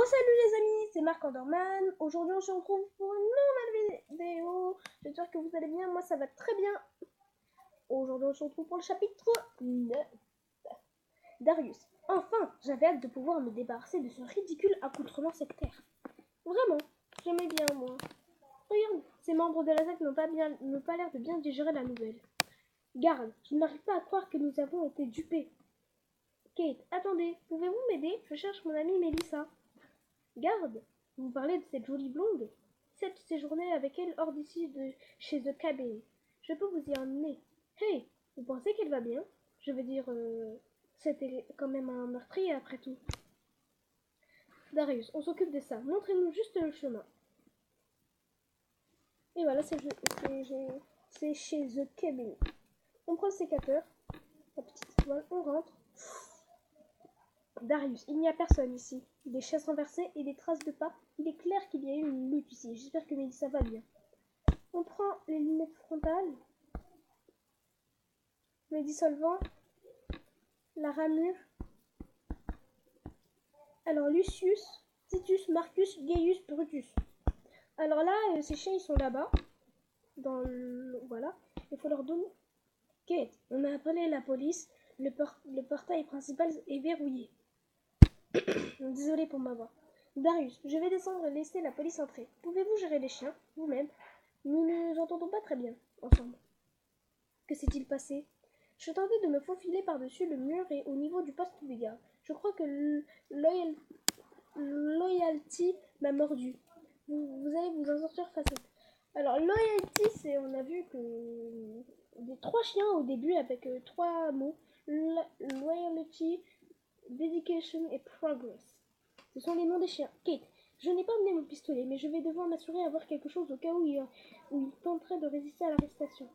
Salut les amis, c'est Marc Anderman. Aujourd'hui on se retrouve pour une nouvelle vidéo. J'espère que vous allez bien, moi ça va très bien. Aujourd'hui on se retrouve pour le chapitre 9. Darius. Enfin, j'avais hâte de pouvoir me débarrasser de ce ridicule accoutrement sectaire. Vraiment, j'aimais bien moi. Regarde, ces membres de la secte n'ont pas l'air de bien digérer la nouvelle. Garde, je n'arrive pas à croire que nous avons été dupés. Kate, attendez, pouvez-vous m'aider? Je cherche mon amie Melissa. Garde, vous parlez de cette jolie blonde? Cette séjournée avec elle hors d'ici de chez The Cabin. Je peux vous y emmener. Hey, vous pensez qu'elle va bien? Je veux dire, c'était quand même un meurtrier après tout. Darius, on s'occupe de ça. Montrez-nous juste le chemin. Et voilà, c'est chez The Cabin. On prend le sécateur. La petite voile, on rentre. Darius, il n'y a personne ici. Des chaises renversées et des traces de pas. Il est clair qu'il y a eu une lutte ici. J'espère que Melissa va bien. On prend les lunettes frontales, le dissolvant, la ramure. Alors Lucius, Titus, Marcus, Gaius, Brutus. Alors là, ces chiens ils sont là-bas. Voilà. Il faut leur donner. Kate, on a appelé la police. Le portail principal est verrouillé. Désolé pour ma voix. Darius, je vais descendre et laisser la police entrer. Pouvez-vous gérer les chiens, vous-même? Nous ne nous entendons pas très bien, ensemble. Que s'est-il passé? Je tentais de me faufiler par-dessus le mur et au niveau du poste de garde. Je crois que Loyalty m'a mordu. Vous allez vous en sortir facile. Alors, Loyalty, on a vu que des 3 chiens au début avec 3 mots. Loyalty, Dedication et Progress. Ce sont les noms des chiens. Kate, je n'ai pas amené mon pistolet, mais je vais devoir m'assurer d'avoir quelque chose au cas où il tenterait de résister à l'arrestation.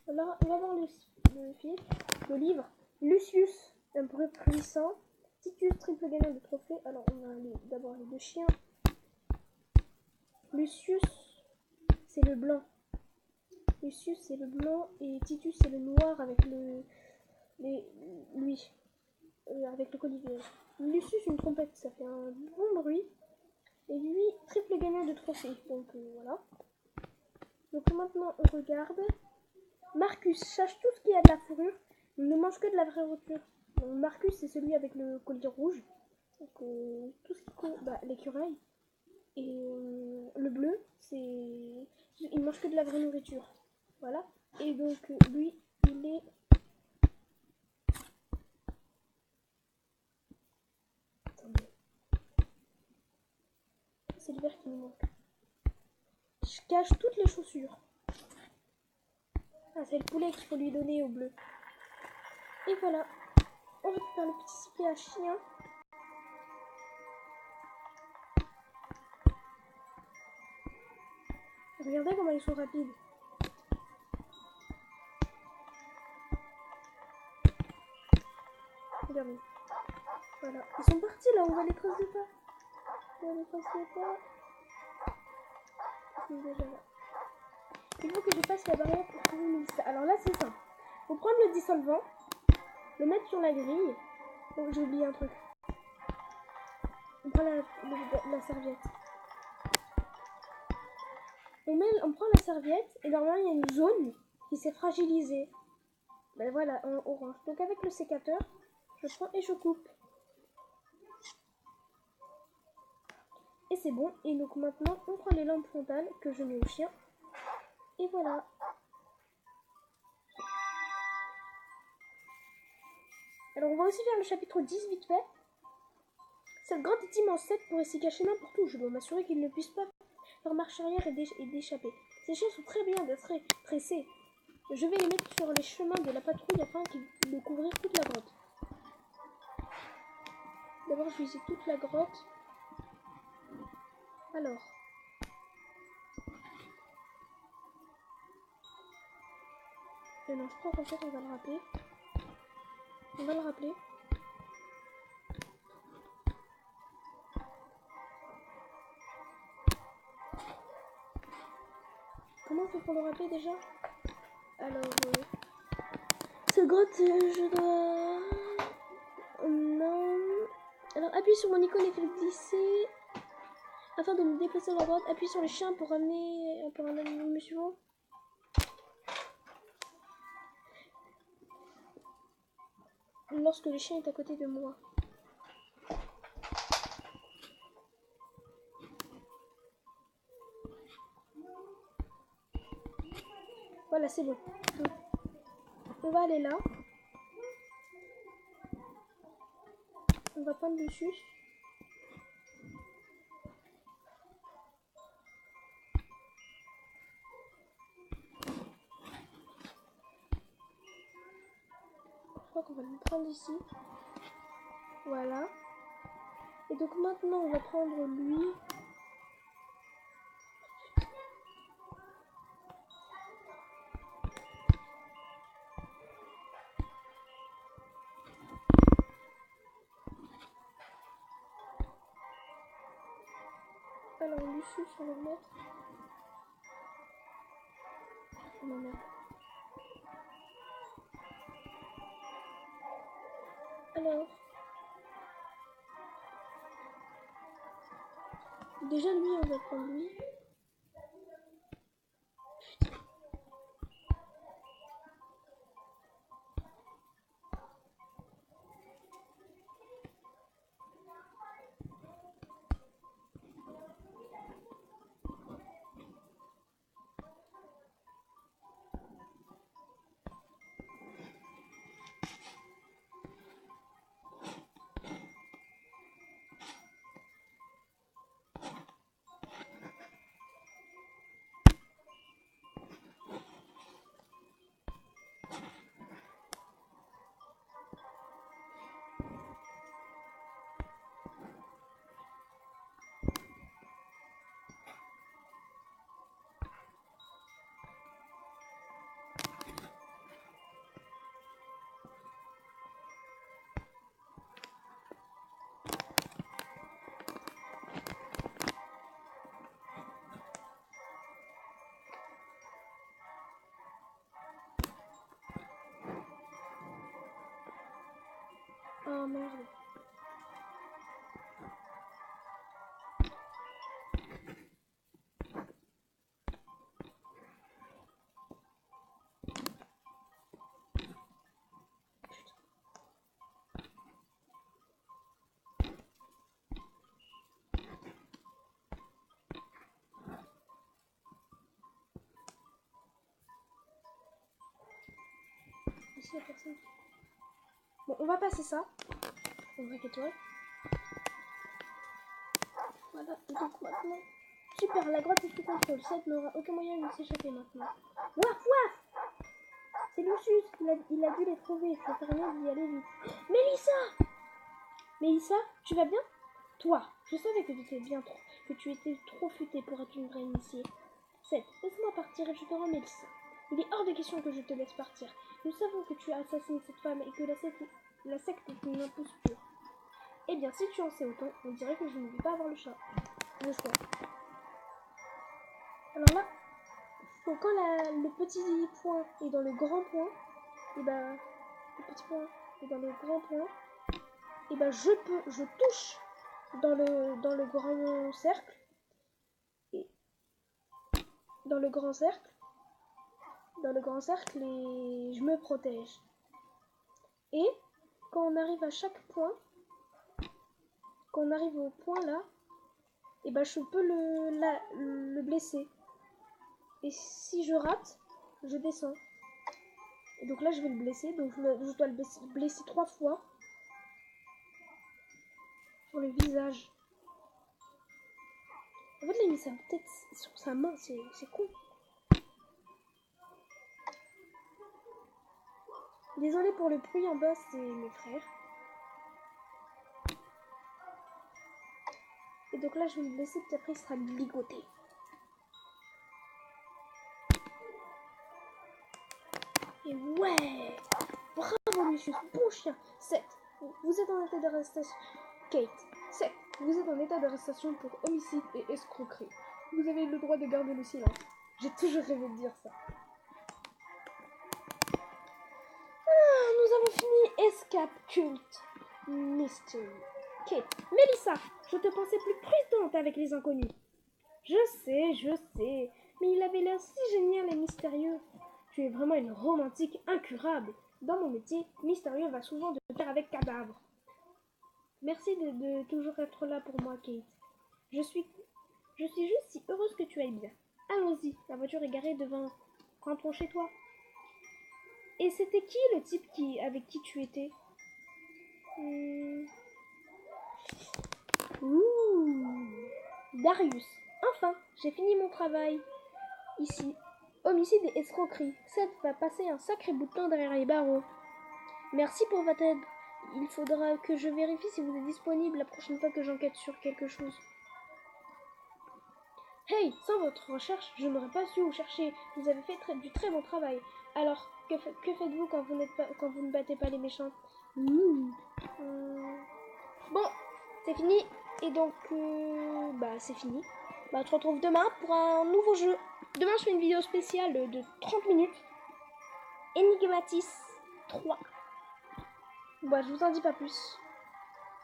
Alors, on va voir le livre. Lucius, un bruit puissant. Titus, triple gagnant de trophée. Alors, on va d'abord les 2 chiens. Lucius, c'est le blanc. Lucius, c'est le blanc et Titus, c'est le noir avec avec le collier. Lucius, une trompette, ça fait un bon bruit. Et lui, triple gagnant de trophée. Donc voilà. Donc maintenant, on regarde. Marcus cherche tout ce qui a de la fourrure. Il ne mange que de la vraie voiture. Donc, Marcus, c'est celui avec le collier rouge. Donc tout ce qui l'écureuil. Et le bleu, il mange que de la vraie nourriture. Voilà. Et donc lui, il est... Attendez. C'est le vert qui me manque. Je cache toutes les chaussures. Ah, c'est le poulet qu'il faut lui donner au bleu. Et voilà. On récupère le petit sifflet à chien. Regardez comment ils sont rapides. Regardez. Voilà. Ils sont partis là, on voit les traces de pas. On voit les traces de pas. Ils sont déjà là. Il faut que je passe la barrière pour trouver Melissa. Alors là, c'est simple. Faut prendre le dissolvant, le mettre sur la grille. Oh, j'ai oublié un truc. On prend la serviette. On prend la serviette et normalement il y a une zone qui s'est fragilisée. Ben voilà, en orange. Donc avec le sécateur, je prends et je coupe. Et c'est bon. Et donc maintenant, on prend les lampes frontales que je mets au chien. Et voilà. Alors on va aussi faire le chapitre 10 vite fait. Cette grotte est immense, cette pourrait s'y cacher n'importe où. Je dois m'assurer qu'ils ne puissent pas faire marche arrière et d'échapper. Ces chiens sont très bien d'être pressés. Je vais les mettre sur les chemins de la patrouille afin de couvrir toute la grotte. D'abord, je visite toute la grotte. Alors. Et non, je crois qu'en fait, on va le rappeler. On va le rappeler. Comment on fait pour le rappeler déjà? Alors, cette grotte, je dois... Non... Alors, appuie appuyer sur mon icône et faire glisser. Afin de me déplacer à la droite, appuie sur le chien pour ramener un animal suivant. Lorsque le chien est à côté de moi. Voilà, c'est bon. On va aller là. On va prendre dessus. Je crois qu'on va le prendre ici. Voilà. Et donc maintenant, on va prendre lui. Alors, Lucius, on va le mettre. On va le mettre. Alors. Déjà, lui, on va prendre lui. Oh merde. Ici, il y a personne. Bon, on va passer ça. On va qu'étoile. Voilà, et donc maintenant. Super, la grotte est sous contrôle. Seth n'aura aucun moyen de s'échapper maintenant. Waf waf! C'est Lucius, il a dû les trouver. Il faut faire mieux d'y aller vite. Mélissa! Mélissa, tu vas bien? Toi, je savais que tu étais trop futée pour être une vraie initiée. Seth, laisse-moi partir et je te rends Mélissa. Il est hors de question que je te laisse partir. Nous savons que tu as assassiné cette femme et que la secte est une imposture. Eh bien, si tu en sais autant, on dirait que je ne veux pas avoir le choix. Alors là, donc quand le petit point est dans le grand point, et ben le petit point est dans le grand point, et ben je touche dans le grand cercle, et dans le grand cercle et je me protège. Et quand on arrive à chaque point, quand on arrive au point là, et ben je peux le blesser. Et si je rate, je descends. Et donc là je vais le blesser, donc je dois le blesser 3 fois sur le visage. En fait, il a mis sa tête sur sa main, c'est con. Désolé pour le bruit en bas, c'est mes frères. Et donc là, je vais le blesser, puis après, il sera ligoté. Et ouais! Bravo, Lucius, bon chien. Seth, vous êtes en état d'arrestation. Kate, Seth, vous êtes en état d'arrestation pour homicide et escroquerie. Vous avez le droit de garder le silence. J'ai toujours rêvé de dire ça. Nous avons fini Escape Cult Mystery. Kate. Mélissa, je te pensais plus prudente avec les inconnus. Je sais. Mais il avait l'air si génial et mystérieux. Tu es vraiment une romantique incurable. Dans mon métier, mystérieux va souvent de pair avec cadavre. Merci de toujours être là pour moi, Kate. Je suis juste si heureuse que tu ailles bien. Allons-y, la voiture est garée devant. Rentrons chez toi. Et c'était qui le type avec qui tu étais? Ouh, Darius. Enfin, j'ai fini mon travail. Ici, homicide et escroquerie. Seth va passer un sacré bout de temps derrière les barreaux. Merci pour votre aide. Il faudra que je vérifie si vous êtes disponible la prochaine fois que j'enquête sur quelque chose. Hey, sans votre recherche, je n'aurais pas su où chercher. Vous avez fait du très bon travail. Alors, que faites-vous quand vous ne battez pas les méchants? Bon, c'est fini. Et donc, c'est fini. On se retrouve demain pour un nouveau jeu. Demain, je fais une vidéo spéciale de 30 minutes. Enigmatis 3. Je vous en dis pas plus.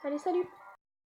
Allez, salut!